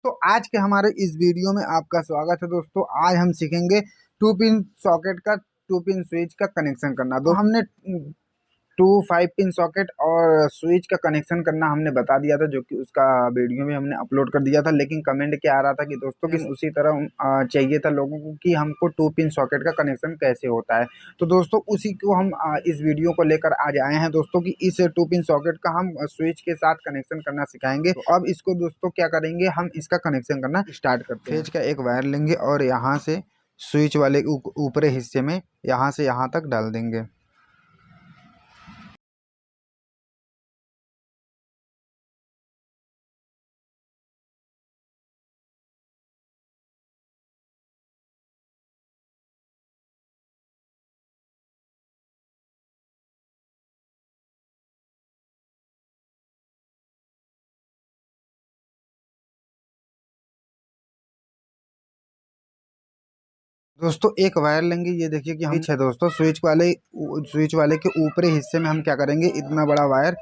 तो आज के हमारे इस वीडियो में आपका स्वागत है दोस्तों। आज हम सीखेंगे टू पिन सॉकेट का टू पिन स्विच का कनेक्शन करना। हमने टू 5 पिन सॉकेट और स्विच का कनेक्शन करना हमने बता दिया था, जो कि उसका वीडियो में हमने अपलोड कर दिया था। लेकिन कमेंट क्या आ रहा था कि दोस्तों कि उसी तरह चाहिए था लोगों को कि हमको टू पिन सॉकेट का कनेक्शन कैसे होता है। तो दोस्तों उसी को हम इस वीडियो को लेकर आज आए हैं दोस्तों कि इस टू पिन सॉकेट का हम स्विच के साथ कनेक्शन करना सिखाएंगे। तो अब इसको दोस्तों क्या करेंगे, हम इसका कनेक्शन करना स्टार्ट करते हैं। फेज का एक वायर लेंगे और यहाँ से स्विच वाले ऊपरी हिस्से में यहाँ से यहाँ तक डाल देंगे। दोस्तों एक वायर लेंगे, ये देखिए कि हम है दोस्तों स्विच वाले के ऊपरी हिस्से में हम क्या करेंगे, इतना बड़ा वायर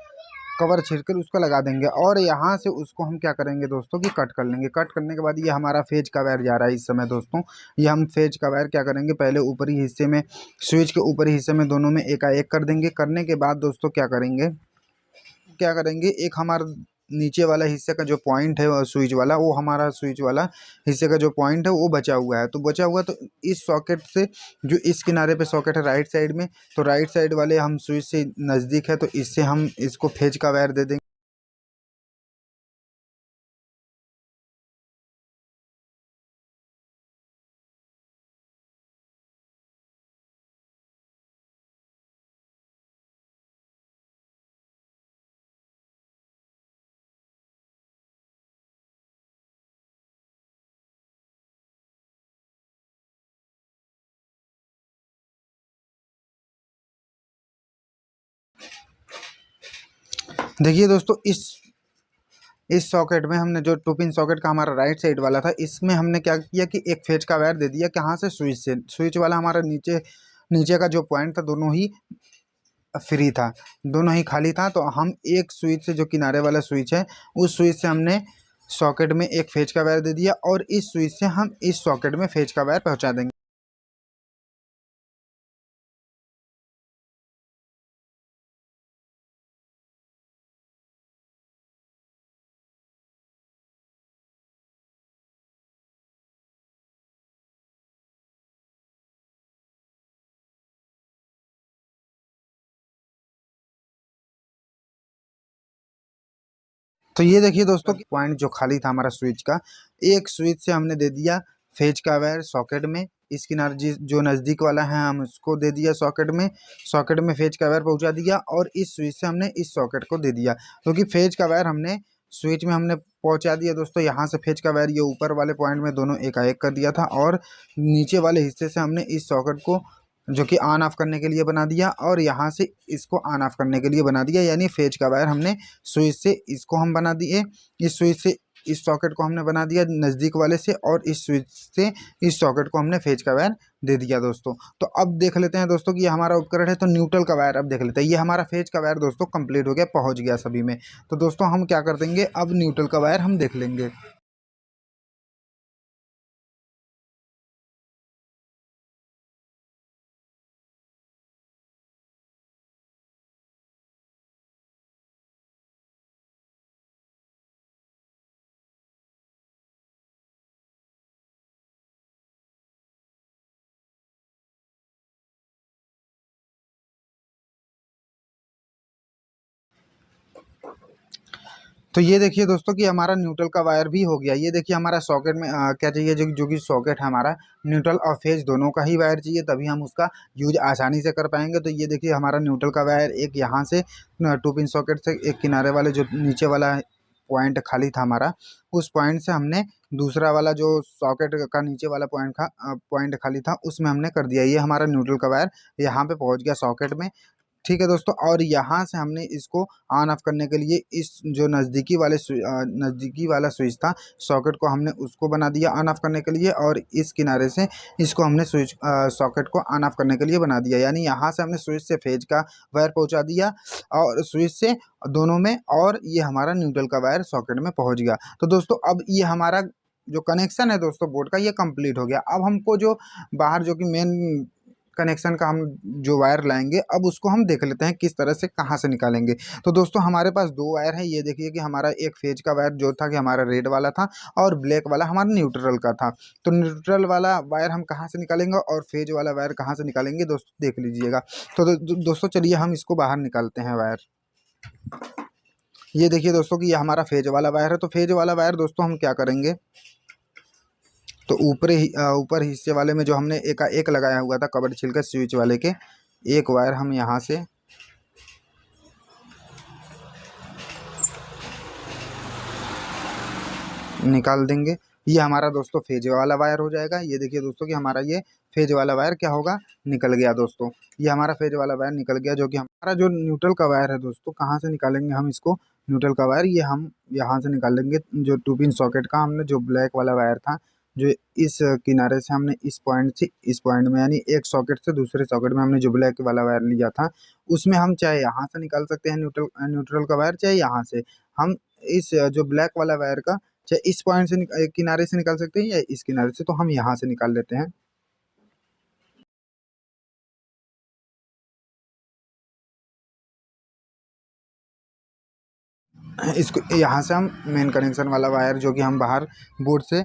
कवर छिड़कर उसको लगा देंगे और यहाँ से उसको हम क्या करेंगे दोस्तों कि कट कर लेंगे। कट करने के बाद ये हमारा फेज का वायर जा रहा है इस समय दोस्तों। ये हम फेज का वायर क्या करेंगे, पहले ऊपरी हिस्से में स्विच के ऊपरी हिस्से में दोनों में एकाएक कर देंगे। करने के बाद दोस्तों क्या करेंगे एक हमारा नीचे वाला हिस्से का जो पॉइंट है स्विच वाला, वो हमारा स्विच वाला हिस्से का जो पॉइंट है वो बचा हुआ है। तो बचा हुआ तो इस सॉकेट से जो इस किनारे पे सॉकेट है राइट साइड में, तो राइट साइड वाले हम स्विच से नज़दीक है तो इससे हम इसको फेज का वायर दे देंगे। देखिए दोस्तों इस सॉकेट में हमने जो टू पिन सॉकेट का हमारा राइट साइड वाला था, इसमें हमने क्या किया कि एक फेज का वायर दे दिया। कहाँ से, स्विच से। स्विच वाला हमारा नीचे नीचे का जो पॉइंट था दोनों ही फ्री था, दोनों ही खाली था। तो हम एक स्विच से, जो किनारे वाला स्विच है, उस स्विच से हमने सॉकेट में एक फेज का वायर दे दिया और इस स्विच से हम इस सॉकेट में फेज का वायर पहुंचा देंगे। तो ये देखिए दोस्तों कि पॉइंट जो खाली था हमारा स्विच का, एक स्विच से हमने दे दिया फेज का वायर सॉकेट में। इस किनारे जो नज़दीक वाला है हम उसको दे दिया सॉकेट में। सॉकेट में फेज का वायर पहुंचा दिया और इस स्विच से हमने इस सॉकेट को दे दिया, क्योंकि फेज का वायर हमने स्विच में हमने पहुंचा दिया दोस्तों। यहाँ से फेज का वायर ये ऊपर वाले पॉइंट में दोनों एकाएक कर दिया था और नीचे वाले हिस्से से हमने इस सॉकेट को जो कि ऑन ऑफ करने के लिए बना दिया और यहाँ से इसको ऑन ऑफ करने के लिए बना दिया। यानी फेज का वायर हमने स्विच से इसको हम बना दिए, इस स्विच से इस सॉकेट को हमने बना दिया नज़दीक वाले से, और इस स्विच से इस सॉकेट को हमने फेज का वायर दे दिया दोस्तों। तो अब देख लेते हैं दोस्तों कि ये हमारा उपकरण है। तो न्यूट्रल का वायर अब देख लेते हैं। ये हमारा फेज का वायर दोस्तों कंप्लीट हो गया, पहुंच गया सभी में। तो दोस्तों हम क्या कर देंगे, अब न्यूट्रल का वायर हम देख लेंगे। तो ये देखिए दोस्तों कि हमारा न्यूट्रल का वायर भी हो गया। ये देखिए हमारा सॉकेट में क्या चाहिए, जो कि सॉकेट है हमारा न्यूट्रल और फेज दोनों का ही वायर चाहिए, तभी हम उसका यूज आसानी से कर पाएंगे। तो ये देखिए हमारा न्यूट्रल का वायर एक यहाँ से टू पिन सॉकेट से एक किनारे वाले जो नीचे वाला पॉइंट खाली था हमारा, उस पॉइंट से हमने दूसरा वाला जो सॉकेट का नीचे वाला पॉइंट खाली था उसमें हमने कर दिया। ये हमारा न्यूट्रल का वायर यहाँ पे पहुँच गया सॉकेट में। ठीक है दोस्तों। और यहाँ से हमने इसको ऑन ऑफ करने के लिए इस जो नज़दीकी वाला स्विच था सॉकेट को हमने उसको बना दिया ऑन ऑफ करने के लिए, और इस किनारे से इसको हमने सॉकेट को ऑन ऑफ करने के लिए बना दिया। यानी यहाँ से हमने स्विच से फेज का वायर पहुँचा दिया और स्विच से दोनों में, और ये हमारा न्यूट्रल का वायर सॉकेट में पहुँच गया। तो दोस्तों अब ये हमारा जो कनेक्शन है दोस्तों बोर्ड का, ये कंप्लीट हो गया। अब हमको जो बाहर जो कि मेन कनेक्शन का हम जो वायर लाएंगे, अब उसको हम देख लेते हैं किस तरह से कहाँ से निकालेंगे। तो दोस्तों हमारे पास दो वायर है। ये देखिए कि हमारा एक फेज का वायर जो था कि हमारा रेड वाला था, और ब्लैक वाला हमारा न्यूट्रल का था। तो न्यूट्रल वाला वायर हम कहाँ से निकालेंगे और फेज वाला वायर कहाँ से निकालेंगे दोस्तों देख लीजिएगा। तो दोस्तों चलिए हम इसको बाहर निकालते हैं वायर। ये देखिए दोस्तों कि ये हमारा फेज वाला वायर है। तो फेज वाला वायर दोस्तों हम क्या करेंगे, तो ऊपर हिस्से वाले में जो हमने एक लगाया हुआ था कवर छिलकर स्विच वाले के, एक वायर हम यहाँ से निकाल देंगे। ये हमारा दोस्तों फेज वाला वायर हो जाएगा। ये देखिए दोस्तों कि हमारा ये फेज वाला वायर क्या होगा, निकल गया दोस्तों। ये हमारा फेज वाला वायर निकल गया, जो कि हमारा जो न्यूट्रल का वायर है दोस्तों, कहाँ से निकालेंगे हम इसको न्यूट्रल का वायर, ये हम यहाँ से निकाल लेंगे। जो 2 पिन सॉकेट का हमने जो ब्लैक वाला वायर था, जो इस किनारे से हमने इस पॉइंट से इस पॉइंट में, यानी एक सॉकेट से दूसरे सॉकेट में हमने जो ब्लैक वाला वायर लिया था, उसमें हम चाहे यहाँ से निकाल सकते हैं न्यूट्रल का वायर, चाहे यहाँ से हम इस जो ब्लैक वाला वायर का चाहे इस पॉइंट से किनारे से निकाल सकते हैं या इस किनारे से। तो हम यहाँ से निकाल लेते हैं। इसको यहाँ से हम मेन कनेक्शन वाला वायर जो कि हम बाहर बोर्ड से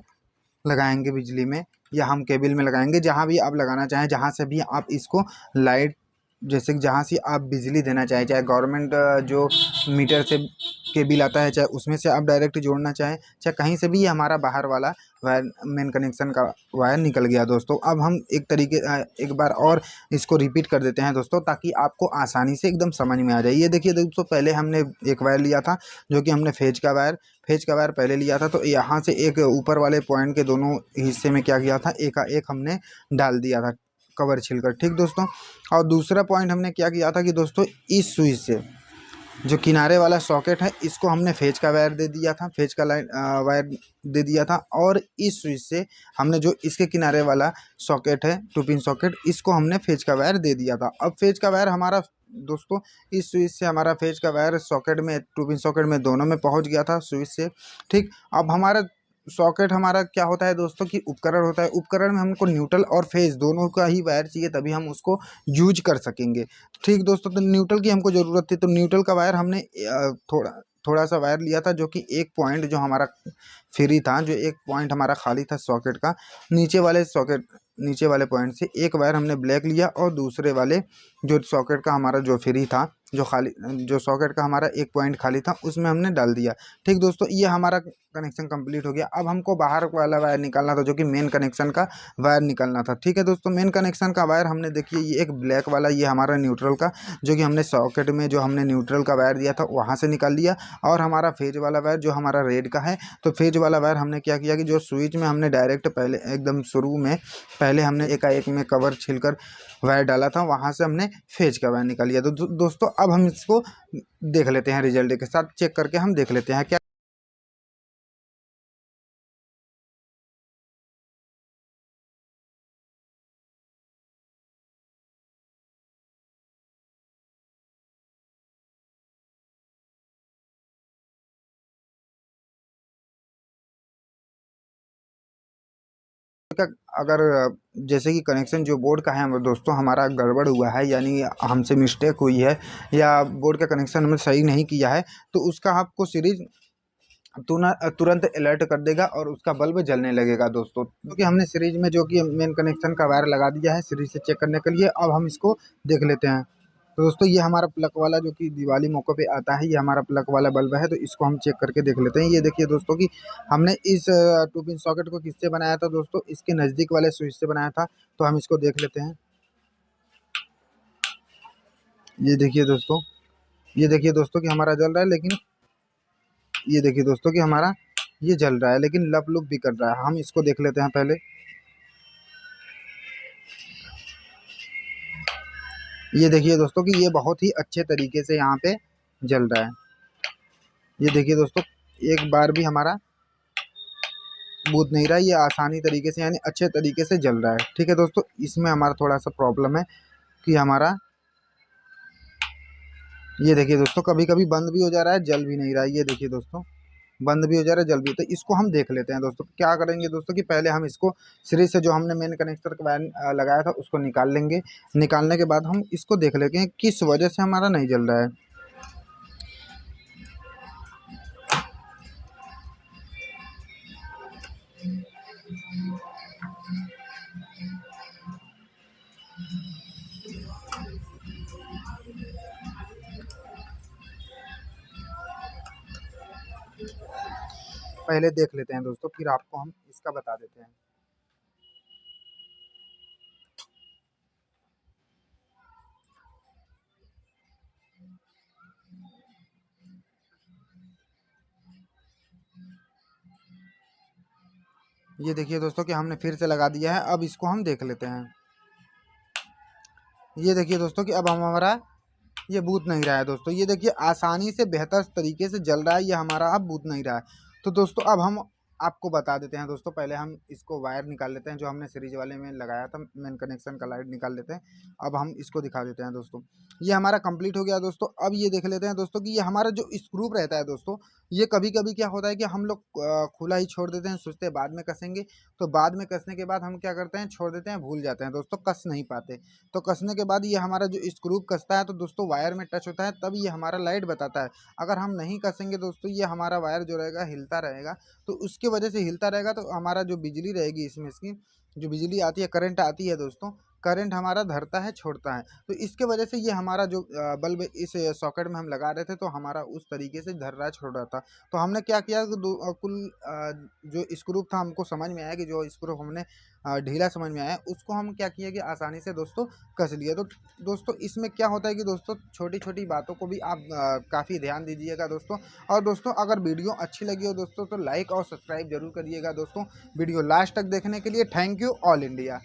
लगाएंगे बिजली में, या हम केबल में लगाएंगे, जहाँ भी आप लगाना चाहें, जहाँ से भी आप इसको लाइट, जैसे कि जहाँ से आप बिजली देना चाहें, चाहे गवर्नमेंट जो मीटर से केबल आता है, चाहे उसमें से आप डायरेक्ट जोड़ना चाहें, चाहे कहीं से भी, ये हमारा बाहर वाला वायर मेन कनेक्शन का वायर निकल गया दोस्तों। अब हम एक बार और इसको रिपीट कर देते हैं दोस्तों, ताकि आपको आसानी से एकदम समझ में आ जाए। ये देखिए दोस्तों, पहले हमने एक वायर लिया था जो कि हमने फेज का वायर पहले लिया था। तो यहाँ से एक ऊपर वाले पॉइंट के दोनों हिस्से में क्या किया था, एक हमने डाल दिया था कवर छिलकर, ठीक दोस्तों। और दूसरा पॉइंट हमने क्या किया था कि दोस्तों इस स्विच से जो किनारे वाला सॉकेट है, इसको हमने फेज का वायर दे दिया था, फेज का वायर दे दिया था। और इस स्विच से हमने जो इसके किनारे वाला सॉकेट है 2 पिन सॉकेट, इसको हमने फेज का वायर दे दिया था। अब फेज का वायर हमारा दोस्तों इस स्विच से हमारा फेज का वायर सॉकेट में 2 पिन सॉकेट में दोनों में पहुंच गया था स्विच से, ठीक। अब हमारा सॉकेट हमारा क्या होता है दोस्तों कि उपकरण होता है। उपकरण में हमको न्यूट्रल और फेज दोनों का ही वायर चाहिए, तभी हम उसको यूज कर सकेंगे, ठीक दोस्तों। तो न्यूट्रल की हमको ज़रूरत थी, तो न्यूट्रल का वायर हमने थोड़ा सा वायर लिया था, जो कि एक पॉइंट जो हमारा फ्री था, जो एक पॉइंट हमारा खाली था सॉकेट का, नीचे वाले पॉइंट से एक वायर हमने ब्लैक लिया, और दूसरे वाले जो सॉकेट का हमारा जो फ्री था, जो सॉकेट का हमारा एक पॉइंट खाली था, उसमें हमने डाल दिया, ठीक दोस्तों। ये हमारा कनेक्शन कंप्लीट हो गया। अब हमको बाहर वाला वायर निकालना था, जो कि मेन कनेक्शन का वायर निकालना था, ठीक है दोस्तों। मेन कनेक्शन का वायर हमने देखिए, ये एक ब्लैक वाला, ये हमारा न्यूट्रल का, जो कि हमने सॉकेट में जो हमने न्यूट्रल का वायर दिया था वहाँ से निकाल लिया। और हमारा फेज वाला वायर जो हमारा रेड का है, तो फेज वाला वायर हमने क्या किया कि जो स्विच में हमने डायरेक्ट पहले एकदम शुरू में पहले हमने एकाएक में कवर छिलकर वायर डाला था, वहाँ से हमने फेज का वायर निकाल लिया। तो दोस्तों अब हम इसको देख लेते हैं, रिजल्ट के साथ चेक करके हम देख लेते हैं क्या। अगर जैसे कि कनेक्शन जो बोर्ड का है दोस्तों हमारा गड़बड़ हुआ है, यानी हमसे मिस्टेक हुई है, या बोर्ड का कनेक्शन हमने सही नहीं किया है, तो उसका आपको सीरीज तुरंत अलर्ट कर देगा और उसका बल्ब जलने लगेगा दोस्तों। क्योंकि हमने सीरीज में जो कि मेन कनेक्शन का वायर लगा दिया है सीरीज से चेक करने के लिए। अब हम इसको देख लेते हैं। तो दोस्तों ये हमारा प्लग वाला जो कि दिवाली मौके पे आता है, ये हमारा प्लग वाला बल्ब है। तो इसको हम चेक करके देख लेते हैं। ये देखिए दोस्तों कि हमने इस 2 पिन सॉकेट को किससे बनाया था दोस्तों, इसके नज़दीक वाले स्विच से बनाया था। तो हम इसको देख लेते हैं। ये देखिए दोस्तों, कि हमारा जल रहा है, लेकिन ये देखिए दोस्तों कि हमारा ये जल रहा है, लेकिन लप लुप भी कर रहा है। हम इसको देख लेते हैं पहले। ये देखिए दोस्तों कि ये बहुत ही अच्छे तरीके से यहाँ पे जल रहा है। ये देखिए दोस्तों एक बार भी हमारा बूझ नहीं रहा, ये आसानी तरीके से यानी अच्छे तरीके से जल रहा है। ठीक है दोस्तों, इसमें हमारा थोड़ा सा प्रॉब्लम है कि हमारा ये देखिए दोस्तों कभी कभी बंद भी हो जा रहा है, जल भी नहीं रहा है। ये देखिए दोस्तों बंद भी हो जा रहा है, जल भी। तो इसको हम देख लेते हैं दोस्तों। क्या करेंगे दोस्तों कि पहले हम इसको सीरीज से जो हमने मेन कनेक्टर का वायर लगाया था उसको निकाल लेंगे। निकालने के बाद हम इसको देख लेते हैं किस वजह से हमारा नहीं जल रहा है। पहले देख लेते हैं दोस्तों, फिर आपको हम इसका बता देते हैं। ये देखिए दोस्तों कि हमने फिर से लगा दिया है। अब इसको हम देख लेते हैं। ये देखिए दोस्तों कि अब हमारा ये बूझ नहीं रहा है दोस्तों। ये देखिए आसानी से बेहतर तरीके से जल रहा है, ये हमारा अब बूझ नहीं रहा है। तो दोस्तों अब हम आपको बता देते हैं दोस्तों। पहले हम इसको वायर निकाल लेते हैं जो हमने सीरीज वाले में लगाया था, मेन कनेक्शन का लाइट निकाल लेते हैं। अब हम इसको दिखा देते हैं दोस्तों। ये हमारा कंप्लीट हो गया दोस्तों। अब ये देख लेते हैं दोस्तों कि ये हमारा जो स्क्रू रहता है दोस्तों, ये कभी कभी क्या होता है कि हम लोग खुला ही छोड़ देते हैं, सोचते हैं बाद में कसेंगे। तो बाद में कसने के बाद हम क्या करते हैं, छोड़ देते हैं, भूल जाते हैं दोस्तों, कस नहीं पाते। तो कसने के बाद ये हमारा जो स्क्रू कसता है तो दोस्तों वायर में टच होता है, तब ये हमारा लाइट बताता है। अगर हम नहीं कसेंगे दोस्तों, ये हमारा वायर जो रहेगा हिलता रहेगा। तो उसके वजह से हिलता रहेगा तो हमारा जो बिजली रहेगी इसमें, इसकी जो बिजली आती है, करंट आती है दोस्तों, करंट हमारा धरता है, छोड़ता है। तो इसके वजह से ये हमारा जो बल्ब इस सॉकेट में हम लगा रहे थे तो हमारा उस तरीके से धर रहा है, छोड़ रहा था। तो हमने क्या किया कि कुल जो स्क्रू था हमको समझ में आया कि जो स्क्रू हमने ढीला समझ में आया, उसको हम क्या किया कि आसानी से दोस्तों कस लिया। तो दोस्तों इसमें क्या होता है कि दोस्तों छोटी छोटी बातों को भी आप काफ़ी ध्यान दीजिएगा दोस्तों। और दोस्तों अगर वीडियो अच्छी लगी हो दोस्तों तो लाइक और सब्सक्राइब जरूर करिएगा दोस्तों। वीडियो लास्ट तक देखने के लिए थैंक यू। All India.